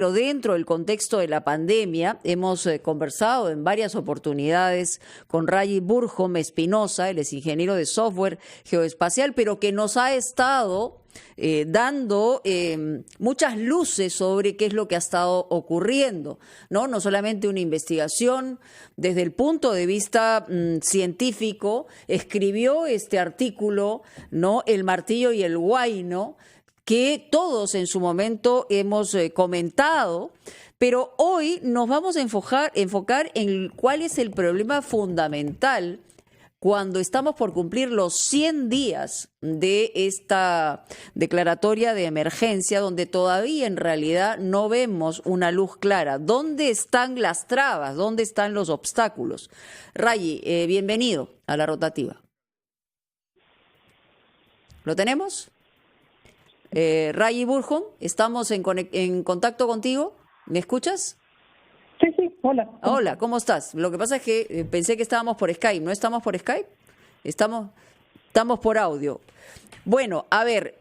Pero dentro del contexto de la pandemia, hemos conversado en varias oportunidades con Rayi Burhom Espinosa, él es ingeniero de software geoespacial, pero que nos ha estado dando muchas luces sobre qué es lo que ha estado ocurriendo, ¿no? No solamente una investigación desde el punto de vista científico, escribió este artículo, ¿no? El martillo y el huayno, que todos en su momento hemos comentado, pero hoy nos vamos a enfocar en cuál es el problema fundamental cuando estamos por cumplir los 100 días de esta declaratoria de emergencia, donde todavía en realidad no vemos una luz clara. ¿Dónde están las trabas? ¿Dónde están los obstáculos? Rayi, bienvenido a La Rotativa. ¿Lo tenemos? Rayi Burhom, estamos en contacto contigo. ¿Me escuchas? Sí, hola. Hola, ¿cómo estás? Lo que pasa es que pensé que estábamos por Skype. ¿No estamos por Skype? Estamos por audio. Bueno, a ver,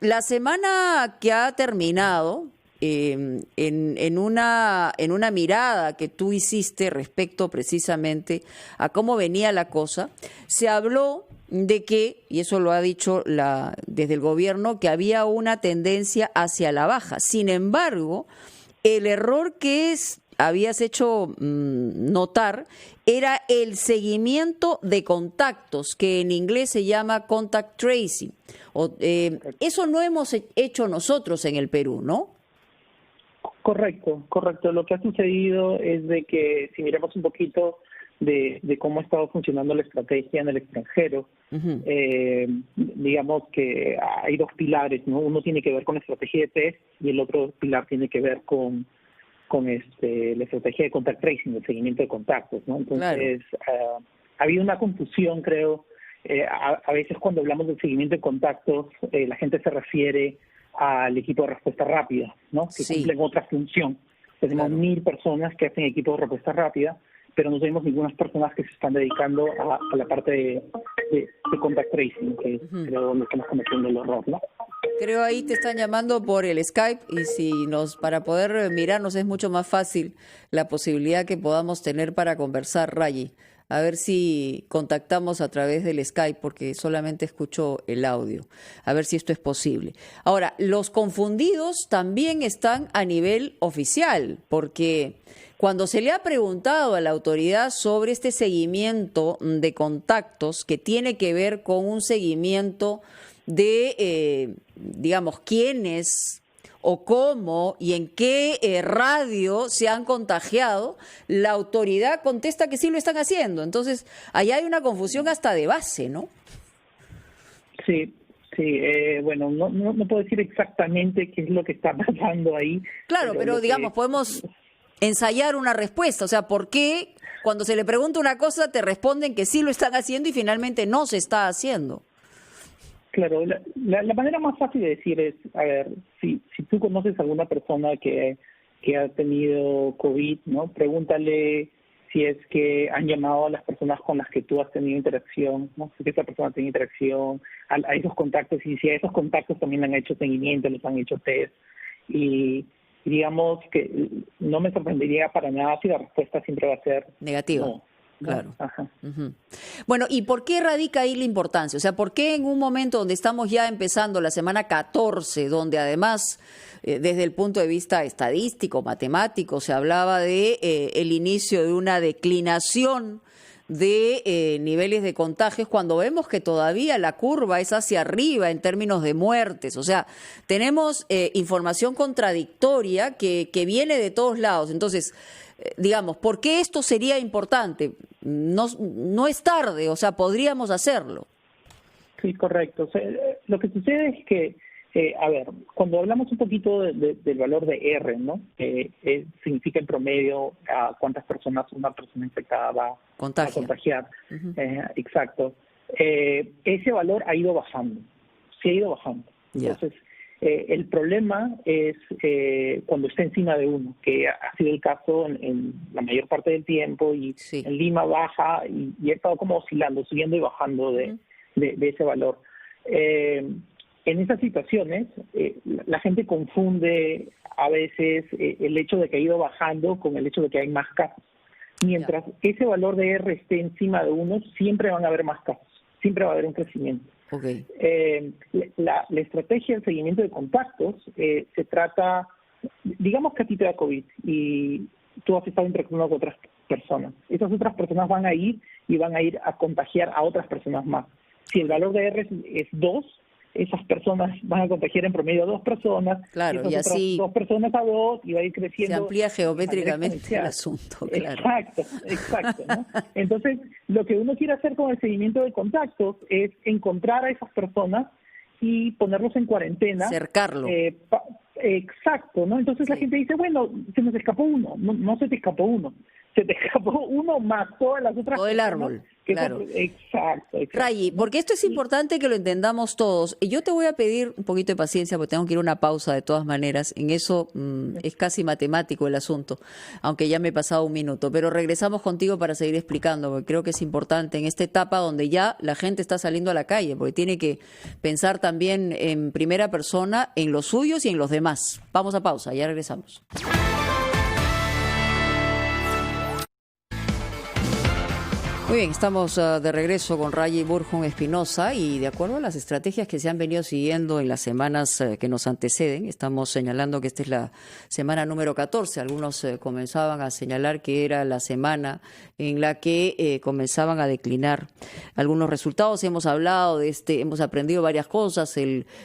la semana que ha terminado, en una mirada que tú hiciste respecto precisamente a cómo venía la cosa, se habló de que, y eso lo ha dicho desde el gobierno, que había una tendencia hacia la baja. Sin embargo, el error que habías hecho notar era el seguimiento de contactos, que en inglés se llama contact tracing. Eso no hemos hecho nosotros en el Perú, ¿no? Correcto. Lo que ha sucedido es de que, si miramos un poquito de cómo ha estado funcionando la estrategia en el extranjero, digamos que hay dos pilares, ¿no? Uno tiene que ver con la estrategia de test y el otro pilar tiene que ver con la estrategia de contact tracing, el seguimiento de contactos, ¿no? Entonces, ha habido una confusión, creo. A veces cuando hablamos del seguimiento de contactos, la gente se refiere al equipo de respuesta rápida, ¿no? Que cumplen otra función. Tenemos 1,000 personas que hacen equipo de respuesta rápida, pero no tenemos ninguna personas que se están dedicando a la parte de contact tracing, que creo que estamos cometiendo el error, ¿no? Creo ahí te están llamando por el Skype y para poder mirarnos es mucho más fácil la posibilidad que podamos tener para conversar, Rayi. A ver si contactamos a través del Skype, porque solamente escucho el audio. A ver si esto es posible. Ahora, los confundidos también están a nivel oficial, porque cuando se le ha preguntado a la autoridad sobre este seguimiento de contactos, que tiene que ver con un seguimiento de, digamos, quiénes o cómo y en qué radio se han contagiado, la autoridad contesta que sí lo están haciendo. Entonces, allá hay una confusión hasta de base, ¿no? Sí, bueno, no puedo decir exactamente qué es lo que está pasando ahí. Claro, pero digamos, podemos ensayar una respuesta. O sea, ¿por qué cuando se le pregunta una cosa te responden que sí lo están haciendo y finalmente no se está haciendo? Claro, la manera más fácil de decir es, a ver, si tú conoces a alguna persona que ha tenido COVID, ¿no? Pregúntale si es que han llamado a las personas con las que tú has tenido interacción, ¿no? Si esa persona tiene interacción, a esos contactos, y si a esos contactos también le han hecho seguimiento, les han hecho test. Y digamos que no me sorprendería para nada si la respuesta siempre va a ser negativa. No. Claro. Bueno, ¿y por qué radica ahí la importancia? O sea, ¿por qué en un momento donde estamos ya empezando la semana 14, donde además desde el punto de vista estadístico, matemático, se hablaba de el inicio de una declinación de niveles de contagios, cuando vemos que todavía la curva es hacia arriba en términos de muertes? O sea, tenemos información contradictoria que viene de todos lados. Entonces, digamos, ¿por qué esto sería importante? No es tarde, o sea, podríamos hacerlo. Sí, correcto. O sea, lo que sucede es que, a ver, cuando hablamos un poquito del valor de R, ¿no? Significa en promedio a cuántas personas una persona infectada va a contagiar. Exacto. Ese valor ha ido bajando. Sí ha ido bajando. Entonces, el problema es cuando está encima de 1, que ha sido el caso en la mayor parte del tiempo, y en Lima baja y ha estado como oscilando, subiendo y bajando de ese valor. en esas situaciones, la gente confunde a veces el hecho de que ha ido bajando con el hecho de que hay más casos. Mientras ese valor de R esté encima de 1, siempre van a haber más casos, siempre va a haber un crecimiento. Okay. La estrategia del seguimiento de contactos se trata, digamos que a ti te da COVID y tú has estado interactuando con otras personas. Esas otras personas van a ir a contagiar a otras personas más. Si el valor de R es 2, esas personas van a contagiar en promedio a 2 personas, claro, y así 2 personas a 2 y va a ir creciendo. Se amplía geométricamente el asunto, claro. Exacto, ¿no? Entonces, lo que uno quiere hacer con el seguimiento de contactos es encontrar a esas personas y ponerlos en cuarentena. Cercarlo. Exacto, ¿no? Entonces la gente dice, bueno, se nos escapó uno. No se te escapó uno. Se te escapó uno más todas las otras todo el personas, árbol, claro. Exacto. Rayi, porque esto es importante que lo entendamos todos. Y yo te voy a pedir un poquito de paciencia porque tengo que ir a una pausa de todas maneras. En eso es casi matemático el asunto, aunque ya me he pasado un minuto. Pero regresamos contigo para seguir explicando, porque creo que es importante en esta etapa donde ya la gente está saliendo a la calle, porque tiene que pensar también en primera persona en los suyos y en los demás. Vamos a pausa, ya regresamos. Muy bien, estamos de regreso con Rayi Burjum Espinosa y de acuerdo a las estrategias que se han venido siguiendo en las semanas que nos anteceden, estamos señalando que esta es la semana número 14. Algunos comenzaban a señalar que era la semana en la que comenzaban a declinar algunos resultados. Hemos hablado de hemos aprendido varias cosas,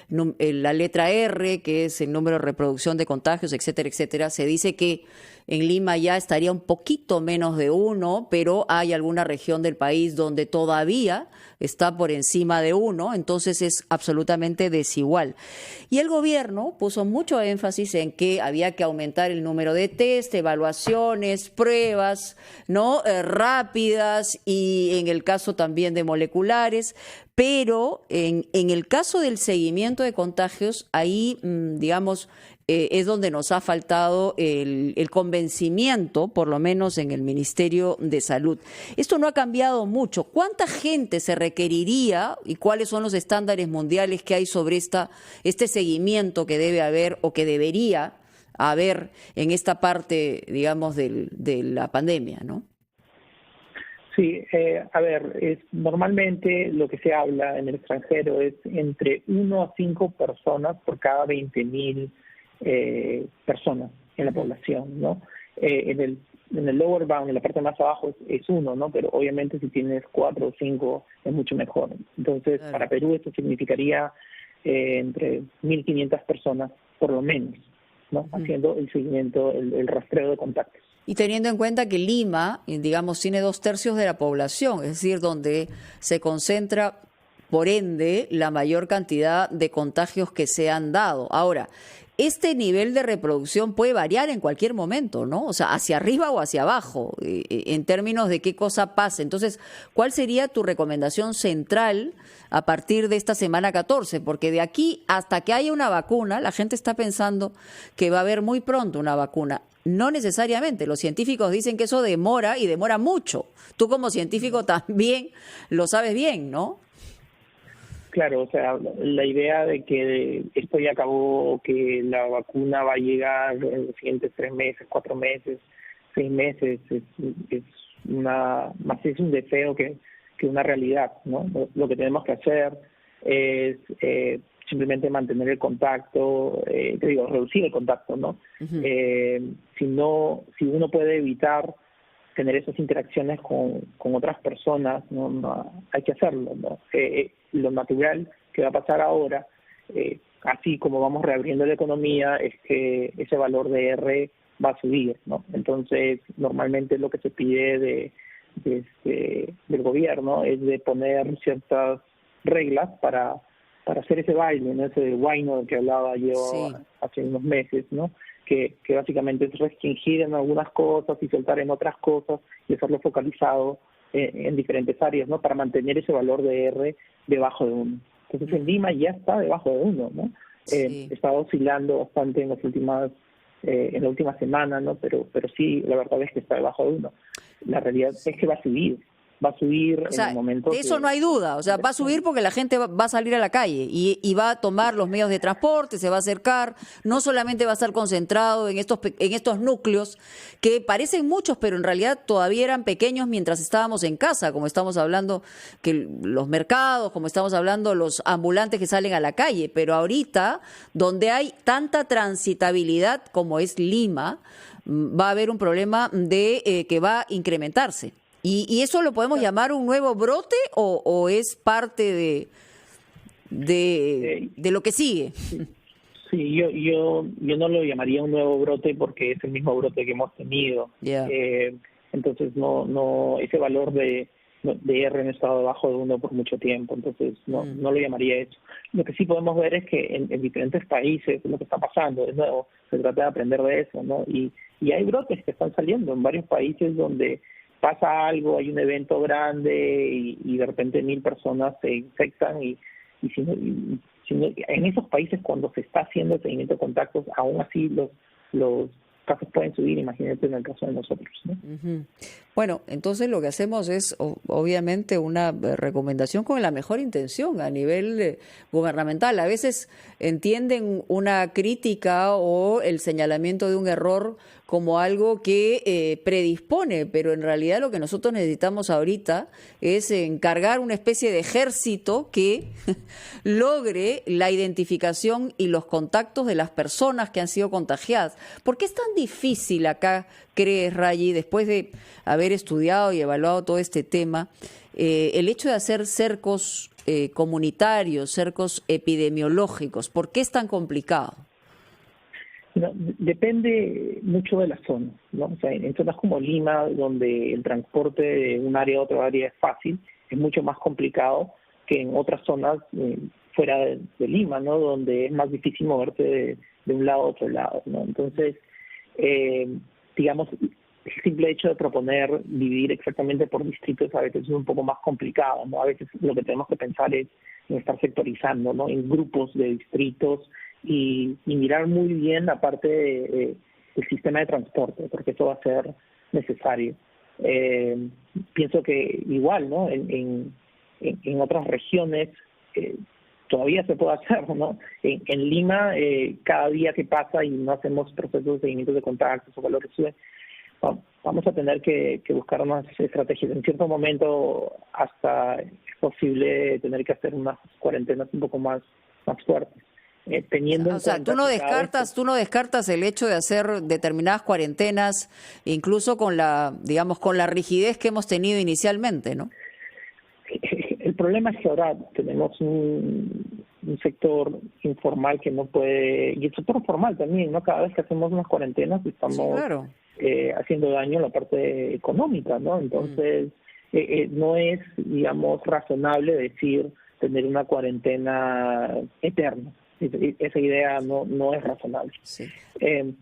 la letra R, que es el número de reproducción de contagios, etcétera, etcétera. Se dice que en Lima ya estaría un poquito menos de 1, pero hay alguna región del país donde todavía está por encima de 1, entonces es absolutamente desigual. Y el gobierno puso mucho énfasis en que había que aumentar el número de test, evaluaciones, pruebas, ¿no? Rápidas y en el caso también de moleculares, pero en el caso del seguimiento de contagios, ahí, digamos, es donde nos ha faltado el convencimiento, por lo menos en el Ministerio de Salud. Esto no ha cambiado mucho. ¿Cuánta gente se requeriría y cuáles son los estándares mundiales que hay sobre este seguimiento que debe haber o que debería haber en esta parte, digamos, de la pandemia, ¿no? Sí, a ver, normalmente lo que se habla en el extranjero es entre 1 a 5 personas por cada 20.000 personas en la población, ¿no? En el lower bound, en la parte más abajo, es 1, ¿no? Pero obviamente si tienes 4 o 5 es mucho mejor. Entonces, claro, para Perú esto significaría entre 1.500 personas, por lo menos, ¿no? Haciendo el seguimiento, el rastreo de contactos. Y teniendo en cuenta que Lima, digamos, tiene 2/3 de la población, es decir, donde se concentra, por ende, la mayor cantidad de contagios que se han dado. Ahora, este nivel de reproducción puede variar en cualquier momento, ¿no? O sea, hacia arriba o hacia abajo, en términos de qué cosa pase. Entonces, ¿cuál sería tu recomendación central a partir de esta semana 14? Porque de aquí hasta que haya una vacuna, la gente está pensando que va a haber muy pronto una vacuna. No necesariamente. Los científicos dicen que eso demora y demora mucho. Tú como científico también lo sabes bien, ¿no? Claro, o sea, la idea de que esto ya acabó, que la vacuna va a llegar en los siguientes 3 meses, 4 meses, 6 meses, es un deseo que una realidad, ¿no? Lo que tenemos que hacer es simplemente mantener el contacto, reducir el contacto, ¿no? Uh-huh. Si uno puede evitar tener esas interacciones con otras personas, no hay que hacerlo, ¿no? Lo natural que va a pasar ahora, así como vamos reabriendo la economía, es que ese valor de R va a subir, ¿no? Entonces, normalmente lo que se pide del gobierno es de poner ciertas reglas para hacer ese baile, ¿no? Ese guayno del que hablaba yo hace unos meses, ¿no? Que básicamente es restringir en algunas cosas y soltar en otras cosas y hacerlo focalizado en diferentes áreas, ¿no? Para mantener ese valor de R debajo de 1. Entonces en Lima ya está debajo de 1, ¿no? Está oscilando bastante en la última semana, ¿no? Pero sí, la verdad es que está debajo de 1. La realidad es que va a subir. va a subir o sea, en el momento de eso no hay duda, o sea, va a subir porque la gente va a salir a la calle y va a tomar los medios de transporte, se va a acercar, no solamente va a estar concentrado en estos núcleos que parecen muchos, pero en realidad todavía eran pequeños mientras estábamos en casa, como estamos hablando que los mercados, como estamos hablando los ambulantes que salen a la calle, pero ahorita donde hay tanta transitabilidad como es Lima, va a haber un problema de que va a incrementarse. ¿Y eso lo podemos llamar un nuevo brote o es parte de lo que sigue? Sí, yo no lo llamaría un nuevo brote porque es el mismo brote que hemos tenido. Yeah. Entonces no ese valor de R no ha estado debajo de 1 por mucho tiempo, entonces no lo llamaría eso. Lo que sí podemos ver es que en diferentes países lo que está pasando, de nuevo, se trata de aprender de eso, ¿no? Y hay brotes que están saliendo en varios países donde pasa algo, hay un evento grande y de repente 1,000 personas se infectan y en esos países cuando se está haciendo el seguimiento de contactos, aún así los casos pueden subir, imagínate en el caso de nosotros, ¿no? Uh-huh. Bueno, entonces lo que hacemos es obviamente una recomendación con la mejor intención a nivel gubernamental. A veces entienden una crítica o el señalamiento de un error como algo que predispone, pero en realidad lo que nosotros necesitamos ahorita es encargar una especie de ejército que logre la identificación y los contactos de las personas que han sido contagiadas. ¿Por qué es tan difícil acá, crees, Rayi, después de haber estudiado y evaluado todo este tema, el hecho de hacer cercos comunitarios, cercos epidemiológicos? ¿Por qué es tan complicado? No, depende mucho de la zona, ¿no? O sea, en zonas como Lima, donde el transporte de un área a otra área es fácil, es mucho más complicado que en otras zonas fuera de Lima, ¿no? Donde es más difícil moverte de un lado a otro lado, ¿no? Entonces, digamos, el simple hecho de proponer dividir exactamente por distritos a veces es un poco más complicado, ¿no? A veces lo que tenemos que pensar es en estar sectorizando, ¿no? En grupos de distritos y mirar muy bien la parte del sistema de transporte, porque eso va a ser necesario. Pienso que igual, ¿no? En otras regiones todavía se puede hacer, ¿no? En Lima, cada día que pasa y no hacemos procesos de seguimiento de contactos o valores suben, vamos a tener que buscar unas estrategias. En cierto momento hasta es posible tener que hacer unas cuarentenas un poco más fuertes. O sea, tú no descartas el hecho de hacer determinadas cuarentenas, incluso con la rigidez que hemos tenido inicialmente, ¿no? El problema es que ahora tenemos un sector informal que no puede, y el sector formal también, ¿no? Cada vez que hacemos unas cuarentenas estamos haciendo daño en la parte económica, ¿no? Entonces, no es, digamos, razonable decir tener una cuarentena eterna. Esa idea no es razonable. Sí.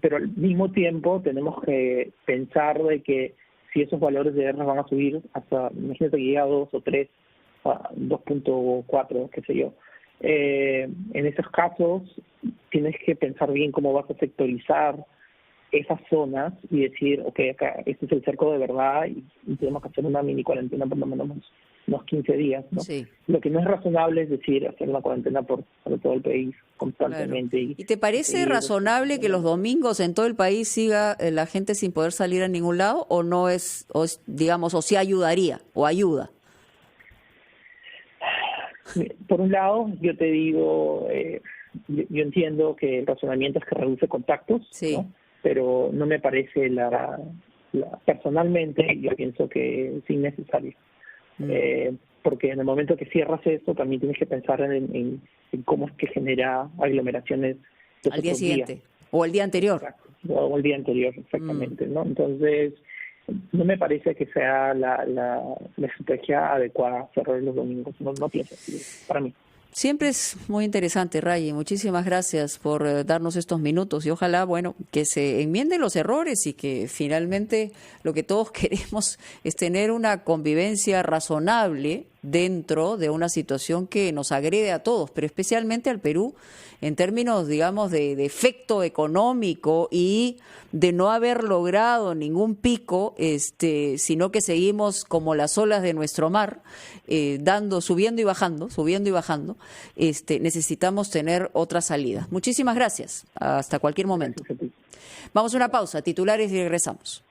Pero al mismo tiempo tenemos que pensar de que si esos valores de R van a subir hasta, imagínate que llega a 2 o 3, a 2.4, qué sé yo. En esos casos tienes que pensar bien cómo vas a sectorizar esas zonas y decir, okay, acá este es el cerco de verdad y tenemos que hacer una mini cuarentena por lo menos unos 15 días, ¿no? Sí. Lo que no es razonable es decir hacer una cuarentena por todo el país constantemente. Claro. ¿Y te parece razonable que los domingos en todo el país siga la gente sin poder salir a ningún lado o no es, digamos, o sí ayudaría o ayuda? Por un lado, yo te digo, yo entiendo que el razonamiento es que reduce contactos, sí, ¿no? Pero no me parece personalmente, yo pienso que es innecesario. Porque en el momento que cierras esto, también tienes que pensar en cómo es que genera aglomeraciones al día siguiente, o el día anterior. Exacto, o el día anterior, exactamente, ¿no? Entonces, no me parece que sea la estrategia adecuada cerrar los domingos, no pienso así, para mí. Siempre es muy interesante, Rayi. Muchísimas gracias por darnos estos minutos y ojalá, que se enmienden los errores y que finalmente lo que todos queremos es tener una convivencia razonable dentro de una situación que nos agrede a todos, pero especialmente al Perú, en términos, digamos, de efecto económico y de no haber logrado ningún pico, sino que seguimos como las olas de nuestro mar, subiendo y bajando, necesitamos tener otra salida. Muchísimas gracias. Hasta cualquier momento. Vamos a una pausa, titulares y regresamos.